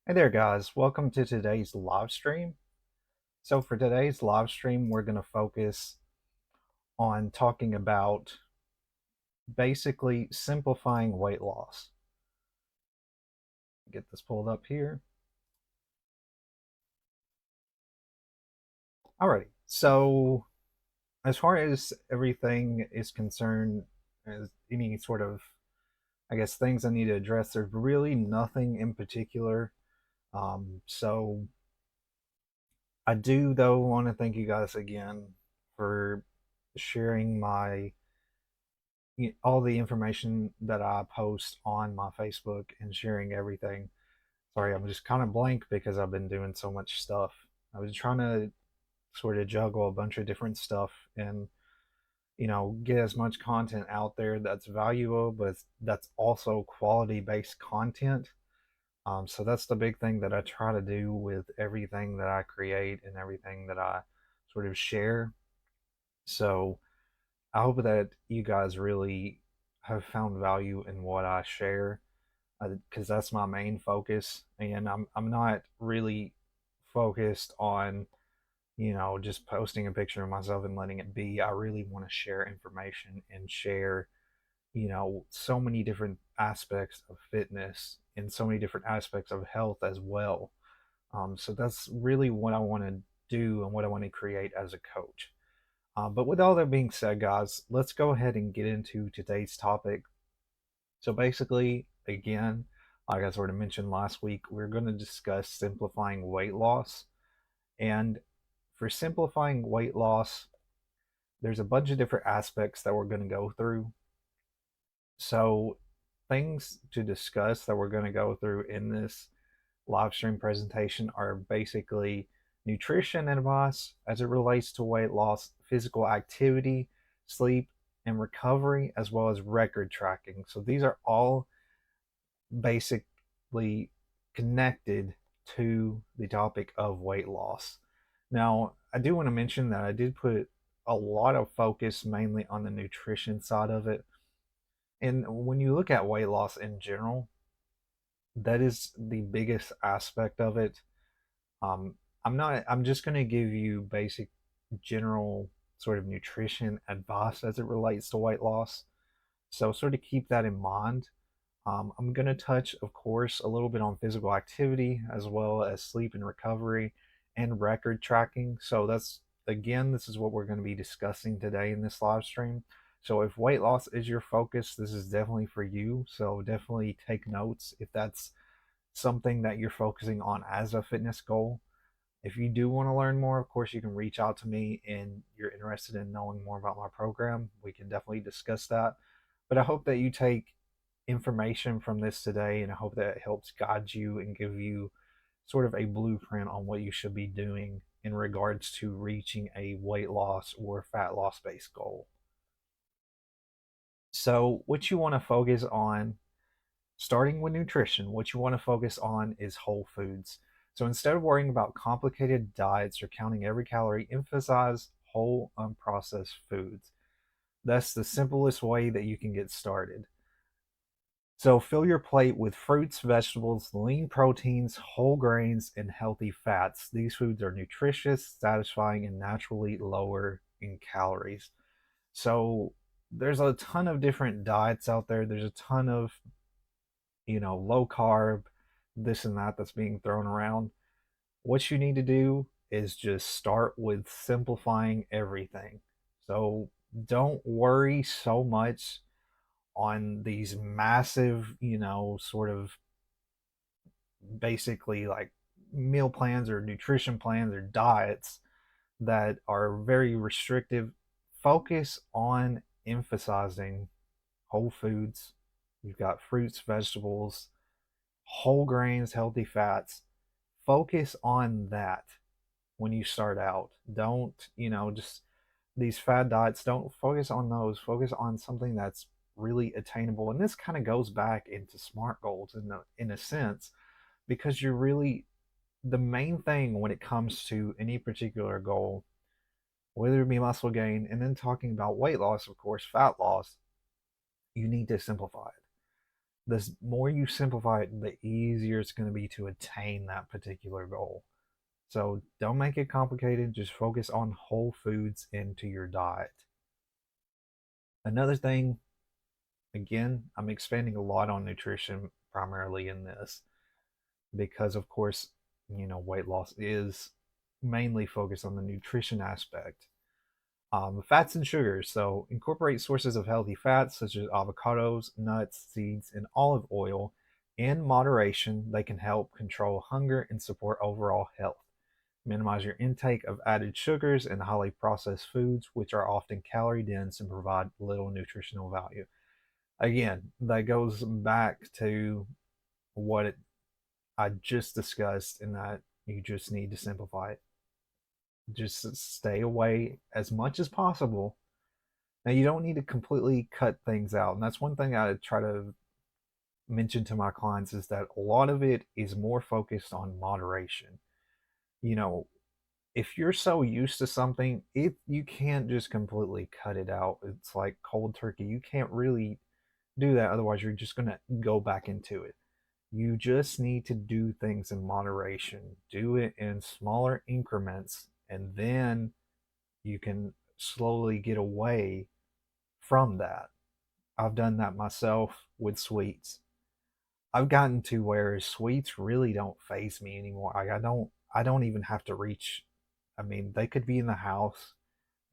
Hey there, guys. Welcome to today's live stream. So, for today's live stream, we're going to focus on talking about basically simplifying weight loss. Get this pulled up here. Alrighty. So, as far as everything is concerned, as any sort of, I guess, things I need to address, there's really nothing in particular. So, I do, though, want to thank you guys again for sharing all the information that I post on my Facebook and sharing everything. Sorry, I'm just kind of blank because I've been doing so much stuff. I was trying to sort of juggle a bunch of different stuff and get as much content out there that's valuable, but that's also quality based content. So that's the big thing that I try to do with everything that I create and everything that I sort of share. So I hope that you guys really have found value in what I share because that's my main focus, and I'm not really focused on just posting a picture of myself and letting it be. I really want to share information and share so many different aspects of fitness and so many different aspects of health as well. So that's really what I want to do and what I want to create as a coach. But with all that being said, guys, let's go ahead and get into today's topic. So basically, again, like I sort of mentioned last week, we're going to discuss simplifying weight loss. And for simplifying weight loss, there's a bunch of different aspects that we're going to go through. So, things to discuss that we're going to go through in this live stream presentation are basically nutrition advice as it relates to weight loss, physical activity, sleep, and recovery, as well as record tracking. So these are all basically connected to the topic of weight loss. Now, I do want to mention that I did put a lot of focus mainly on the nutrition side of it. And when you look at weight loss in general, that is the biggest aspect of it. Um, I'm just going to give you basic general sort of nutrition advice as it relates to weight loss. So, sort of keep that in mind. I'm going to touch, of course, a little bit on physical activity as well as sleep and recovery and record tracking. So, again, this is what we're going to be discussing today in this live stream. So, if weight loss is your focus, this is definitely for you. So, definitely take notes if that's something that you're focusing on as a fitness goal. If you do want to learn more, of course, you can reach out to me and you're interested in knowing more about my program. We can definitely discuss that. But I hope that you take information from this today, and I hope that it helps guide you and give you sort of a blueprint on what you should be doing in regards to reaching a weight loss or fat loss based goal. So, what you want to focus on, starting with nutrition, what you want to focus on is whole foods. So instead of worrying about complicated diets or counting every calorie, emphasize whole unprocessed foods. That's the simplest way that you can get started. So fill your plate with fruits, vegetables, lean proteins, whole grains, and healthy fats. These foods are nutritious, satisfying, and naturally lower in calories. So there's a ton of different diets out there. There's a ton of low carb, this and that that's being thrown around. What you need to do is just start with simplifying everything. So don't worry so much on these massive, sort of basically like meal plans or nutrition plans or diets that are very restrictive. Focus on emphasizing whole foods. You've got fruits, vegetables, whole grains, healthy fats. Focus on that when you start out. Don't, just these fad diets, don't focus on those. Focus on something that's really attainable. And this kind of goes back into SMART goals in a sense, because you're really the main thing when it comes to any particular goal, whether it be muscle gain, and then talking about weight loss, of course, fat loss, you need to simplify it. the more you simplify it, the easier it's going to be to attain that particular goal. So don't make it complicated. Just focus on whole foods into your diet. Another thing, again, I'm expanding a lot on nutrition primarily in this because, of course, weight loss is mainly focused on the nutrition aspect. Fats and sugars. So incorporate sources of healthy fats such as avocados, nuts, seeds, and olive oil in moderation. They can help control hunger and support overall health. Minimize your intake of added sugars and highly processed foods, which are often calorie dense and provide little nutritional value. Again, that goes back to what I just discussed, in that you just need to simplify it. Just stay away as much as possible. Now, you don't need to completely cut things out. And that's one thing I try to mention to my clients, is that a lot of it is more focused on moderation. You know, if you're so used to something, you can't just completely cut it out. It's like cold turkey. You can't really do that. Otherwise, you're just going to go back into it. You just need to do things in moderation. Do it in smaller increments, and then you can slowly get away from that. I've done that myself with sweets. I've gotten to where sweets really don't phase me anymore. Like, I don't even have to reach. I mean, they could be in the house,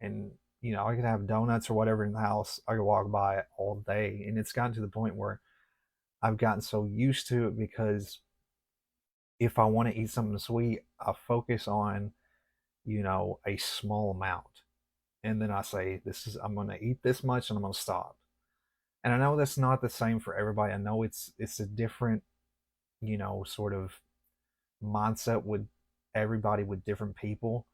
and I could have donuts or whatever in the house. I could walk by it all day, and it's gotten to the point where I've gotten so used to it, because if I want to eat something sweet, I focus on, a small amount. And then I say, I'm going to eat this much and I'm going to stop. And I know that's not the same for everybody. I know it's a different, sort of mindset with everybody, with different people,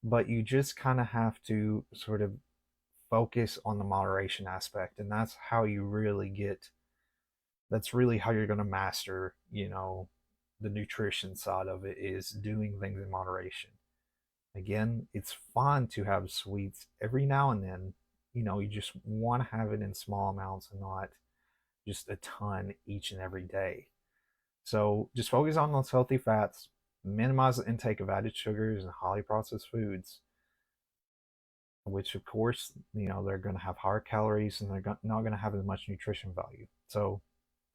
but you just kind of have to sort of focus on the moderation aspect. And that's really how you're going to master, the nutrition side of it, is doing things in moderation. Again, it's fun to have sweets every now and then. You just want to have it in small amounts and not just a ton each and every day. So just focus on those healthy fats, minimize the intake of added sugars and highly processed foods, which of course, they're going to have higher calories and they're not going to have as much nutrition value. So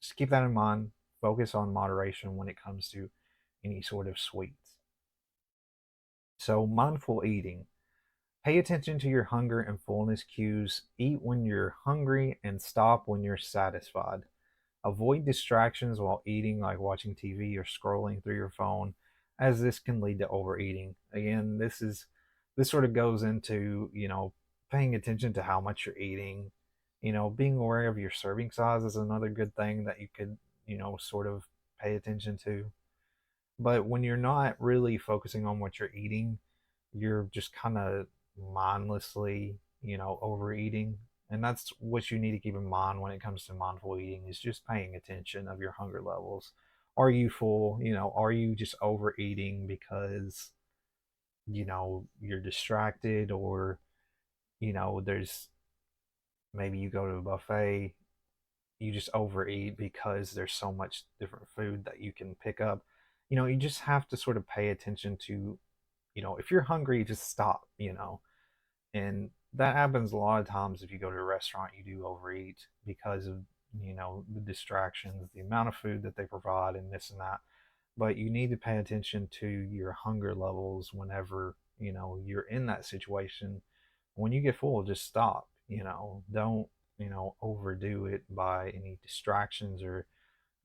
just keep that in mind. Focus on moderation when it comes to any sort of sweets. So, mindful eating. Pay attention to your hunger and fullness cues. Eat when you're hungry and stop when you're satisfied. Avoid distractions while eating, like watching TV or scrolling through your phone, as this can lead to overeating. Again, this sort of goes into, paying attention to how much you're eating. Being aware of your serving size is another good thing that you could, sort of pay attention to. But when you're not really focusing on what you're eating, you're just kind of mindlessly, overeating. And that's what you need to keep in mind when it comes to mindful eating, is just paying attention of your hunger levels. Are you full? Are you just overeating because, you're distracted, or, there's, maybe you go to a buffet, you just overeat because there's so much different food that you can pick up. You just have to sort of pay attention to, if you're hungry, just stop. And that happens a lot of times. If you go to a restaurant, you do overeat because of, the distractions, the amount of food that they provide, and this and that. But you need to pay attention to your hunger levels whenever, you're in that situation. When you get full, just stop. Don't, overdo it by any distractions or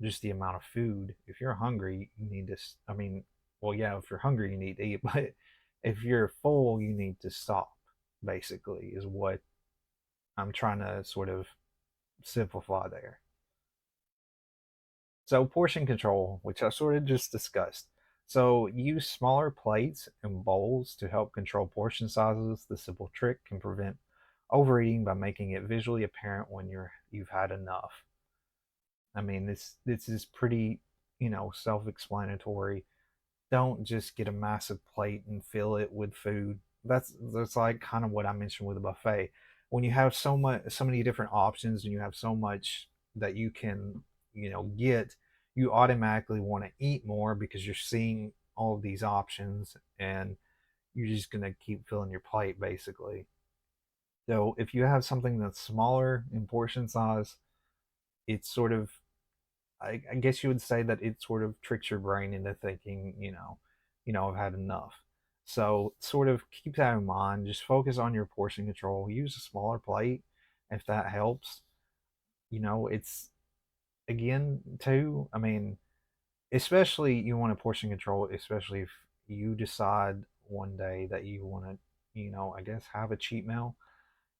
just the amount of food. If you're hungry, you need to, I mean, well, yeah, if you're hungry, you need to eat, but if you're full, you need to stop, basically, is what I'm trying to sort of simplify there. So, portion control, which I sort of just discussed. So, use smaller plates and bowls to help control portion sizes. The simple trick can prevent overeating by making it visually apparent when you've had enough. I mean, this is pretty, self-explanatory. Don't just get a massive plate and fill it with food. That's like kind of what I mentioned with a buffet. When you have so many different options, and you have so much that you can get, you automatically want to eat more because you're seeing all of these options, and you're just going to keep filling your plate basically. So if you have something that's smaller in portion size, it's sort of, I guess you would say that it sort of tricks your brain into thinking, I've had enough. So sort of keep that in mind. Just focus on your portion control. Use a smaller plate if that helps. It's, again, too, I mean, especially you want to portion control, especially if you decide one day that you want to, I guess have a cheat meal.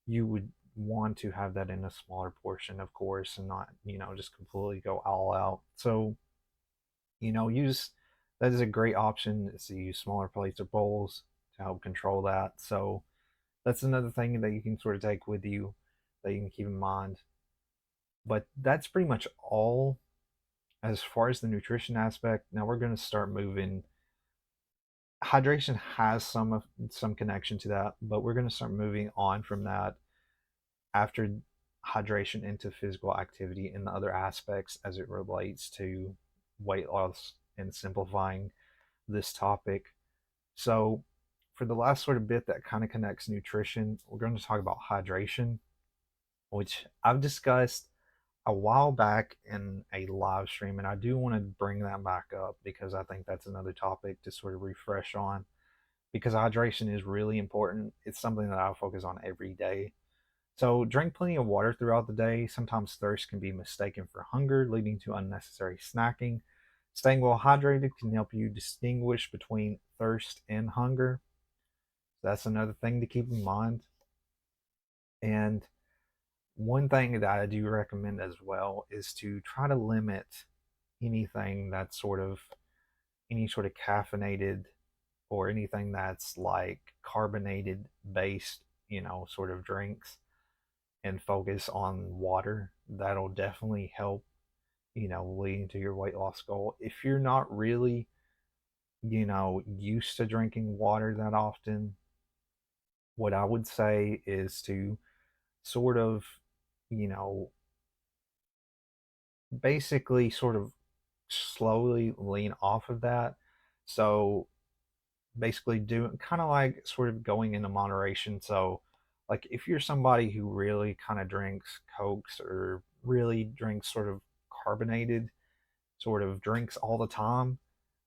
You would want to have that in a smaller portion, of course, and not, just completely go all out. So, use that is a great option, is to use smaller plates or bowls to help control that. So that's another thing that you can sort of take with you, that you can keep in mind. But that's pretty much all as far as the nutrition aspect. Now we're going to start moving. Hydration has some connection to that, but we're going to start moving on from that after hydration into physical activity and the other aspects as it relates to weight loss and simplifying this topic. So, for the last sort of bit that kind of connects nutrition, we're going to talk about hydration, which I've discussed a while back in a live stream, and I do want to bring that back up because I think that's another topic to sort of refresh on, because hydration is really important. It's something that I focus on every day. So, drink plenty of water throughout the day. Sometimes thirst can be mistaken for hunger, leading to unnecessary snacking. Staying well hydrated can help you distinguish between thirst and hunger. That's another thing to keep in mind. And one thing that I do recommend as well is to try to limit anything that's sort of any sort of caffeinated or anything that's like carbonated based, sort of drinks, and focus on water. That'll definitely help, leading to your weight loss goal. If you're not really, used to drinking water that often, what I would say is to sort of, you know, basically sort of slowly lean off of that. So basically doing kind of like sort of going into moderation. So like if you're somebody who really kind of drinks cokes or really drinks sort of carbonated sort of drinks all the time,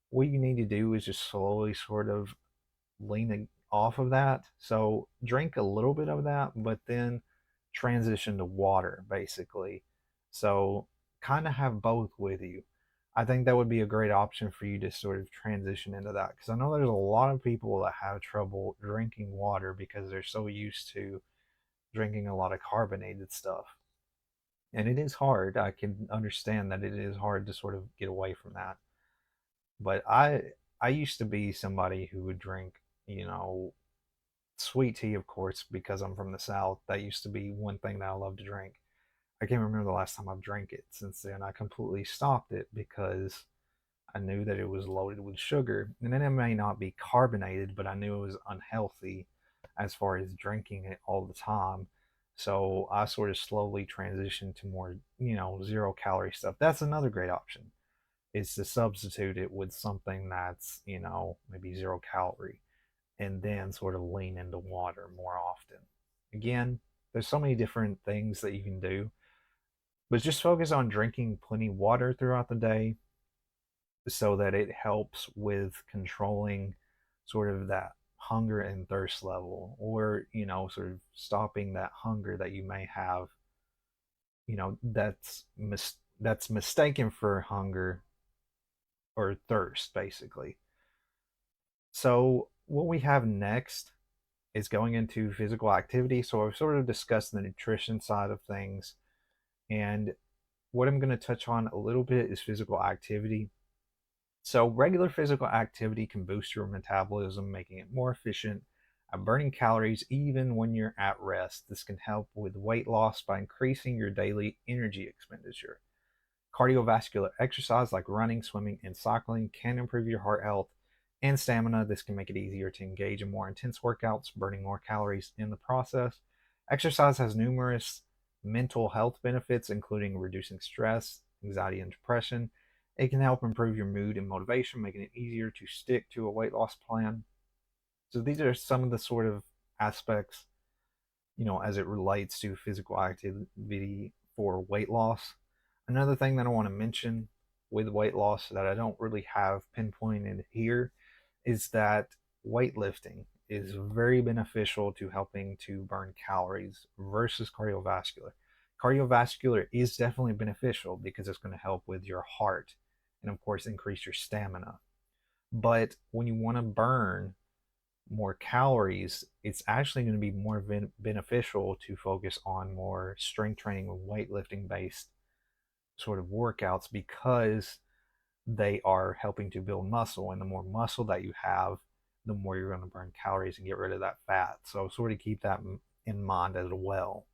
what you need to do is just slowly sort of leaning off of that. So drink a little bit of that, but then transition to water basically. So kind of have both with you. I think that would be a great option for you to sort of transition into that, because I know there's a lot of people that have trouble drinking water because they're so used to drinking a lot of carbonated stuff. And it is hard. I can understand that it is hard to sort of get away from that. But I used to be somebody who would drink, sweet tea, of course, because I'm from the South. That used to be one thing that I loved to drink. I can't remember the last time I've drank it. Since then, I completely stopped it because I knew that it was loaded with sugar. And then it may not be carbonated, but I knew it was unhealthy as far as drinking it all the time. So I sort of slowly transitioned to more, 0 calorie stuff. That's another great option, is to substitute it with something that's, maybe 0 calorie, and then sort of lean into water more often. Again, there's so many different things that you can do, but just focus on drinking plenty of water throughout the day so that it helps with controlling sort of that hunger and thirst level, or, sort of stopping that hunger that you may have, that's mistaken for hunger or thirst basically. So what we have next is going into physical activity. So I've sort of discussed the nutrition side of things, and what I'm going to touch on a little bit is physical activity. So regular physical activity can boost your metabolism, making it more efficient at burning calories even when you're at rest. This can help with weight loss by increasing your daily energy expenditure. Cardiovascular exercise like running, swimming, and cycling can improve your heart health and stamina. This can make it easier to engage in more intense workouts, burning more calories in the process. Exercise has numerous mental health benefits, including reducing stress anxiety, and depression. It can help improve your mood and motivation, making it easier to stick to a weight loss plan. So these are some of the sort of aspects, as it relates to physical activity for weight loss. Another thing that I want to mention with weight loss that I don't really have pinpointed here is that weightlifting is very beneficial to helping to burn calories versus cardiovascular. Cardiovascular is definitely beneficial because it's going to help with your heart and, of course, increase your stamina. But when you want to burn more calories, it's actually going to be more beneficial to focus on more strength training and weightlifting based sort of workouts because they are helping to build muscle. And the more muscle that you have, the more you're going to burn calories and get rid of that fat. So, sort of keep that in mind as well,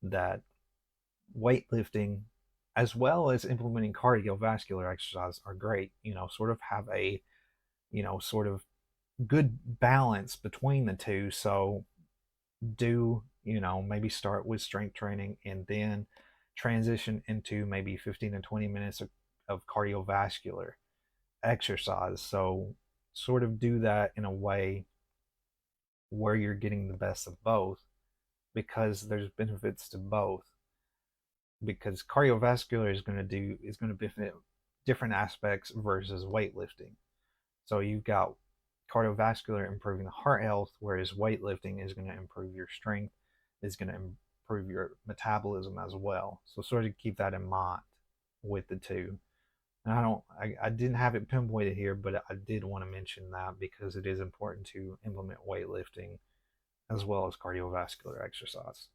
that weightlifting as well as implementing cardiovascular exercise are great. Sort of have a, sort of good balance between the two. So do, maybe start with strength training and then transition into maybe 15 to 20 minutes of cardiovascular exercise. So sort of do that in a way where you're getting the best of both, because there's benefits to both, because cardiovascular is going to benefit different aspects versus weightlifting. So you've got cardiovascular improving the heart health, whereas weightlifting is going to improve your strength, is going to improve your metabolism as well. So sort of keep that in mind with the two. And I didn't have it pinpointed here, but I did want to mention that because it is important to implement weightlifting as well as cardiovascular exercise.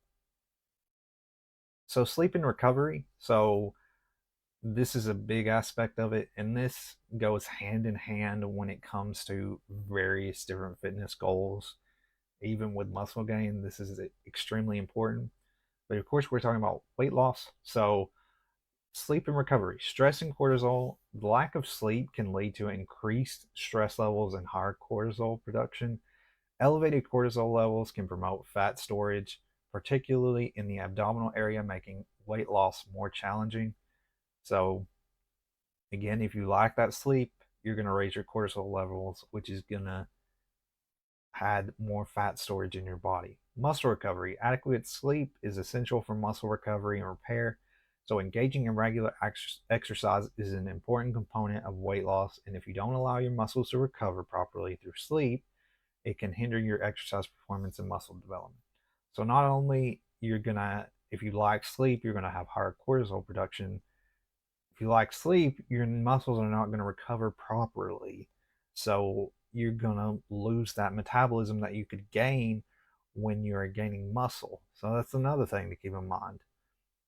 So sleep and recovery. So this is a big aspect of it, and this goes hand in hand when it comes to various different fitness goals. Even with muscle gain, this is extremely important. But of course, we're talking about weight loss. So sleep and recovery. Stress and cortisol. The lack of sleep can lead to increased stress levels and higher cortisol production. Elevated cortisol levels can promote fat storage, particularly in the abdominal area, making weight loss more challenging. So, again, if you lack that sleep, you're going to raise your cortisol levels, which is going to add more fat storage in your body. Muscle recovery. Adequate sleep is essential for muscle recovery and repair. So, engaging in regular exercise is an important component of weight loss. And if you don't allow your muscles to recover properly through sleep, it can hinder your exercise performance and muscle development. So, not only you're going to, if you lack sleep, you're going to have higher cortisol production. If you lack sleep, your muscles are not going to recover properly. So you're going to lose that metabolism that you could gain when you're gaining muscle. So that's another thing to keep in mind.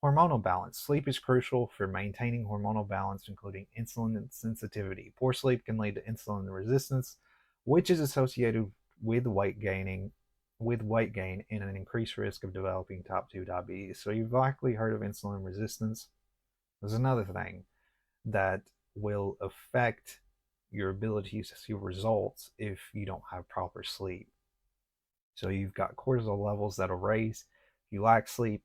Hormonal balance. Sleep is crucial for maintaining hormonal balance, including insulin sensitivity. Poor sleep can lead to insulin resistance, which is associated with weight gain and an increased risk of developing type 2 diabetes. So you've likely heard of insulin resistance. There's another thing that will affect your ability to see results if you don't have proper sleep. So you've got cortisol levels that'll raise. If you lack sleep,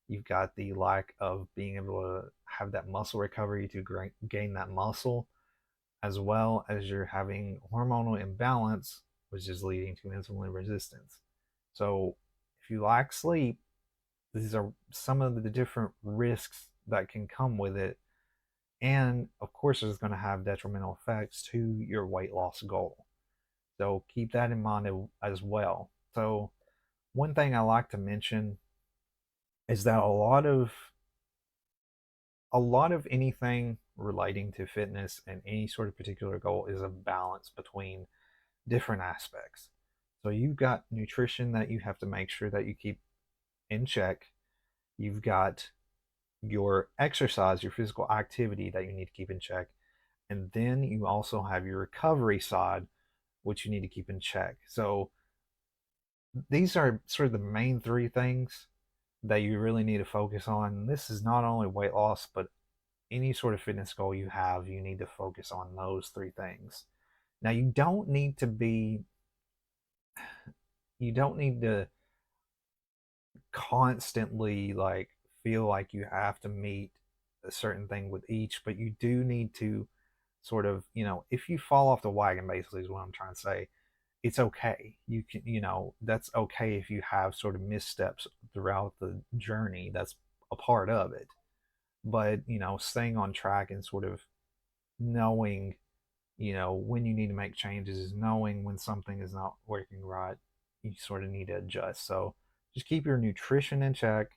you've got the lack of being able to have that muscle recovery to gain that muscle, as well as you're having hormonal imbalance, which is leading to insulin resistance. So if you lack sleep, these are some of the different risks that can come with it. And of course, it's going to have detrimental effects to your weight loss goal. So keep that in mind as well. So, one thing I like to mention is that a lot of anything relating to fitness and any sort of particular goal is a balance between different aspects. So you've got nutrition that you have to make sure that you keep in check. You've got your exercise, your physical activity that you need to keep in check. And then you also have your recovery side, which you need to keep in check. So these are sort of the main three things that you really need to focus on. This is not only weight loss, but any sort of fitness goal you have, you need to focus on those three things. Now, you don't need to constantly like feel like you have to meet a certain thing with each, but you do need to sort of, if you fall off the wagon, basically, is what I'm trying to say. It's okay. You can, that's okay if you have sort of missteps throughout the journey. That's a part of it. But, staying on track and sort of knowing, when you need to make changes, knowing when something is not working right, you sort of need to adjust. So just keep your nutrition in check,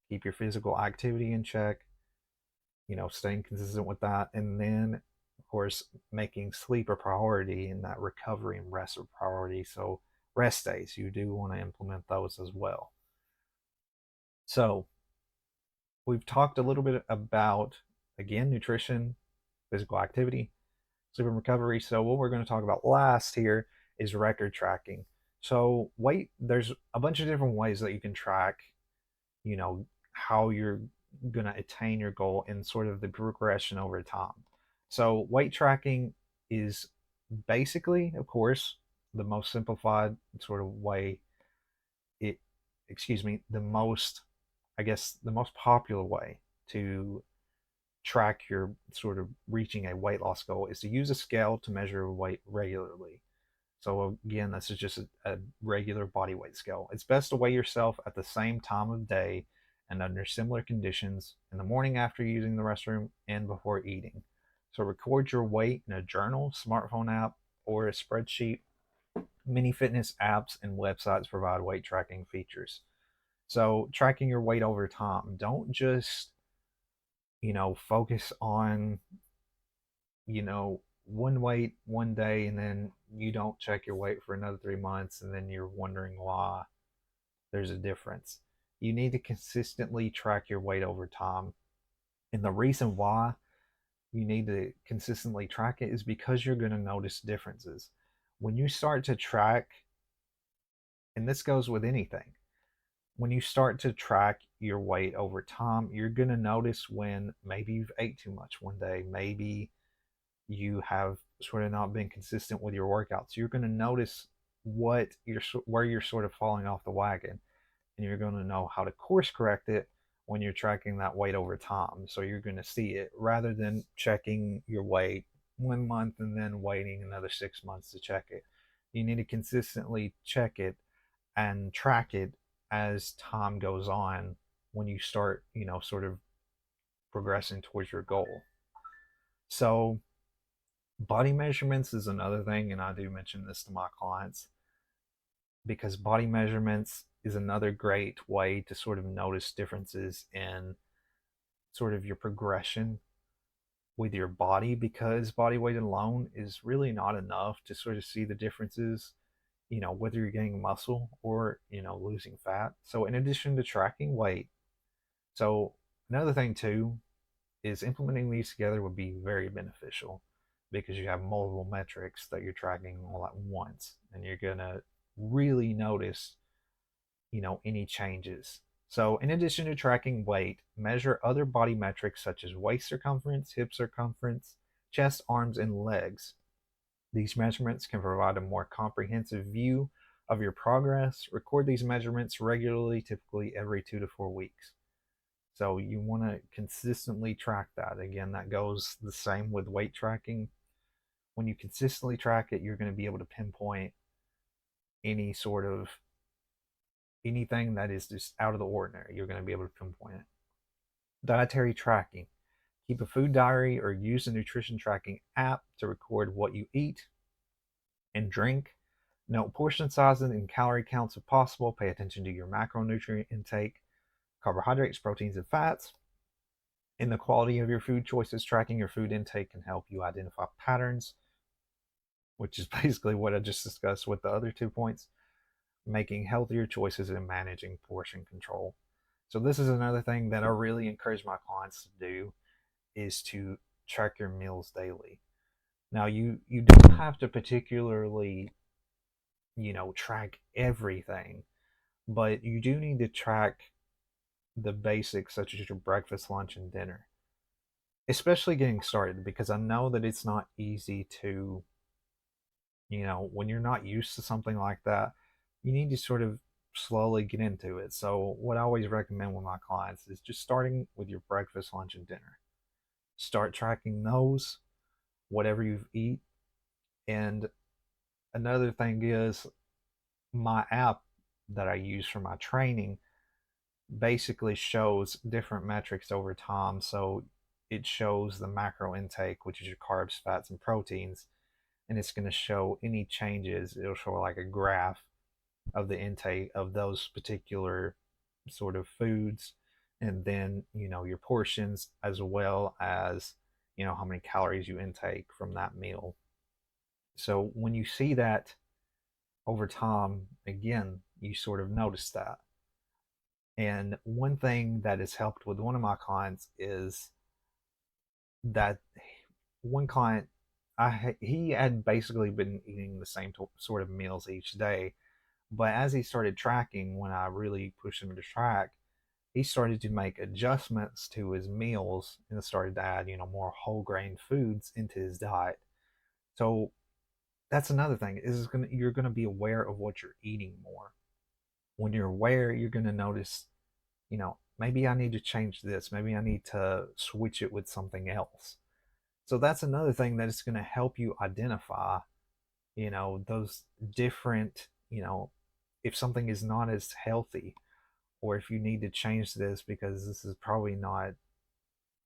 keep your physical activity in check, staying consistent with that. And then, of course, making sleep a priority and that recovery and rest a priority. So, rest days, you do want to implement those as well. So, we've talked a little bit about, again, nutrition, physical activity, sleep and recovery. So, what we're going to talk about last here is record tracking. So, there's a bunch of different ways that you can track, how you're going to attain your goal and sort of the progression over time. So, weight tracking is basically, of course, the most simplified sort of way. It, excuse me, the most popular way to track your sort of reaching a weight loss goal is to use a scale to measure weight regularly. So again, this is just a regular body weight scale. It's best to weigh yourself at the same time of day and under similar conditions in the morning after using the restroom and before eating. So record your weight in a journal, smartphone app, or a spreadsheet. Many fitness apps and websites provide weight tracking features. So tracking your weight over time. Don't just, focus on, one weight one day and then you don't check your weight for another 3 months and then you're wondering why there's a difference. You need to consistently track your weight over time. And the reason why you need to consistently track it is because you're going to notice differences. When you start to track, and this goes with anything, when you start to track your weight over time, you're going to notice when maybe you've ate too much one day, maybe you have sort of not been consistent with your workouts. You're going to notice where you're sort of falling off the wagon, and you're going to know how to course correct it when you're tracking that weight over time. So you're going to see it rather than checking your weight 1 month and then waiting another 6 months to check it. You need to consistently check it and track it as time goes on when you start, sort of progressing towards your goal. So body measurements is another thing, and I do mention this to my clients because body measurements is another great way to sort of notice differences in sort of your progression with your body, because body weight alone is really not enough to sort of see the differences, whether you're gaining muscle or, losing fat. So in addition to tracking weight, so another thing too is implementing these together would be very beneficial because you have multiple metrics that you're tracking all at once and you're going to really notice, any changes. So in addition to tracking weight, measure other body metrics such as waist circumference, hip circumference, chest, arms, and legs. These measurements can provide a more comprehensive view of your progress. Record these measurements regularly, typically every 2 to 4 weeks. So you want to consistently track that. Again, that goes the same with weight tracking. When you consistently track it, you're going to be able to pinpoint any sort of anything that is just out of the ordinary. You're going to be able to pinpoint it. Dietary tracking. Keep a food diary or use a nutrition tracking app to record what you eat and drink. Note portion sizes and calorie counts if possible. Pay attention to your macronutrient intake, carbohydrates, proteins, and fats. In the quality of your food choices, tracking your food intake can help you identify patterns, which is basically what I just discussed with the other 2 points, making healthier choices and managing portion control. So this is another thing that I really encourage my clients to do is to track your meals daily. Now you don't have to particularly, track everything, but you do need to track the basics such as your breakfast, lunch, and dinner. Especially getting started, because I know that it's not easy to, when you're not used to something like that, you need to sort of slowly get into it. So what I always recommend with my clients is just starting with your breakfast, lunch, and dinner. Start tracking those, whatever you eat. And another thing is my app that I use for my training basically shows different metrics over time. So it shows the macro intake, which is your carbs, fats, and proteins, and it's going to show any changes. It'll show like a graph of the intake of those particular sort of foods, and then your portions, as well as how many calories you intake from that meal. So when you see that over time, again, you sort of notice that. And one thing that has helped with one of my clients is that one client, he had basically been eating the same sort of meals each day, but as he started tracking, when I really pushed him to track, he started to make adjustments to his meals and started to add more whole grain foods into his diet. So that's another thing, is you're going to be aware of what you're eating more. When you're aware, you're going to notice, maybe I need to change this, maybe I need to switch it with something else. So that's another thing that is going to help you identify those different, if something is not as healthy, or if you need to change this because this is probably not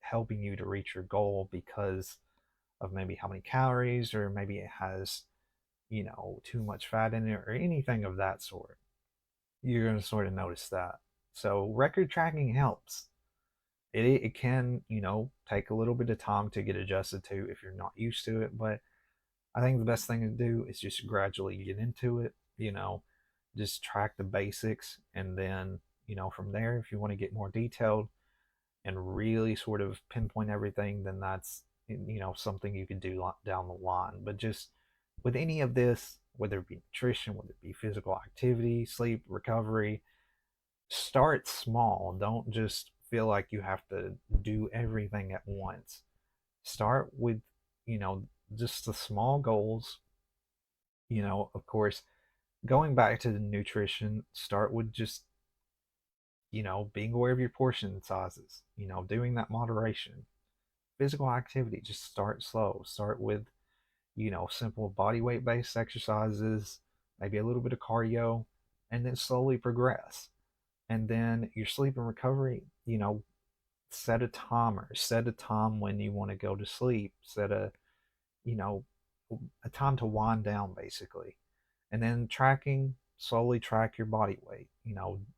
helping you to reach your goal because of maybe how many calories, or maybe it has too much fat in it, or anything of that sort. You're going to sort of notice that. So record tracking helps. It can take a little bit of time to get adjusted to if you're not used to it, but I think the best thing to do is just gradually get into it. Just track the basics, and then from there, if you want to get more detailed and really sort of pinpoint everything, then that's something you could do down the line. But just with any of this, whether it be nutrition, whether it be physical activity, sleep, recovery, start small. Don't just feel like you have to do everything at once. Start with you know just the small goals. Of course, going back to the nutrition, start with just being aware of your portion sizes, doing that moderation. Physical activity, just start slow. Start with, simple body weight based exercises, maybe a little bit of cardio, and then slowly progress. And then your sleep and recovery, set a timer, set a time when you want to go to sleep, set you know, a time to wind down basically. And then tracking, slowly track your body weight.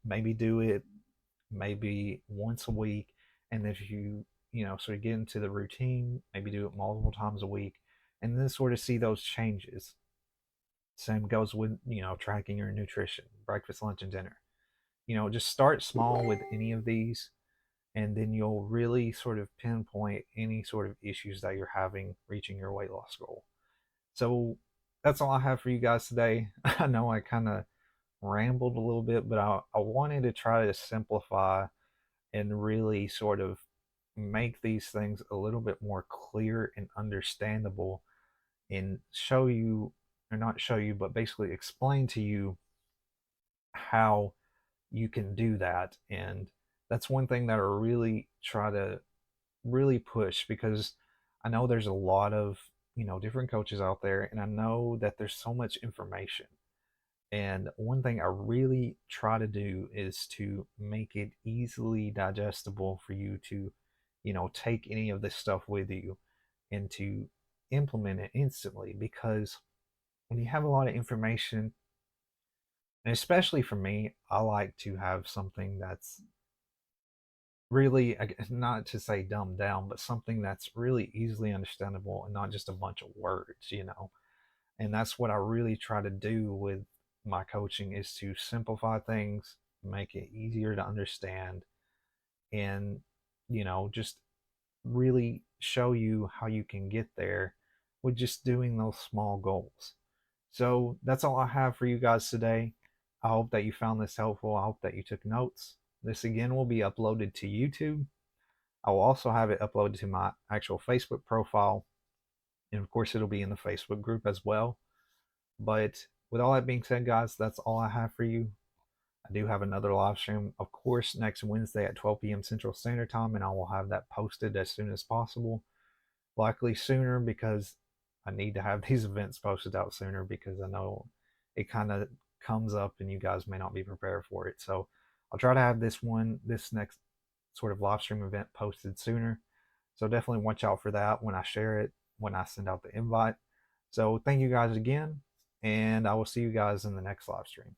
Maybe do it maybe once a week. And if sort of get into the routine, maybe do it multiple times a week, and then sort of see those changes. Same goes with, tracking your nutrition, breakfast, lunch, and dinner. Just start small with any of these, and then you'll really sort of pinpoint any sort of issues that you're having reaching your weight loss goal. So that's all I have for you guys today. I know I kind of rambled a little bit, but I wanted to try to simplify and really sort of make these things a little bit more clear and understandable, and show you, or not show you, but basically explain to you how you can do that. And that's one thing that I really try to really push, because I know there's a lot of different coaches out there, and I know that there's so much information. And one thing I really try to do is to make it easily digestible for you to take any of this stuff with you and to implement it instantly. Because when you have a lot of information, and especially for me, I like to have something that's really, not to say dumbed down, but something that's really easily understandable and not just a bunch of words. And that's what I really try to do with my coaching, is to simplify things, make it easier to understand, and just really show you how you can get there with just doing those small goals. So that's all I have for you guys today. I hope that you found this helpful. I hope that you took notes. This again will be uploaded to YouTube. I will also have it uploaded to my actual Facebook profile, and of course it'll be in the Facebook group as well. But with all that being said, guys, that's all I have for you. I do have another live stream, of course, next Wednesday at 12 p.m. Central Standard Time, and I will have that posted as soon as possible. Likely sooner because I need to have these events posted out sooner because I know it kind of comes up and you guys may not be prepared for it. So I'll try to have this next sort of live stream event posted sooner. So definitely watch out for that when I share it, when I send out the invite. So thank you guys again, and I will see you guys in the next live stream.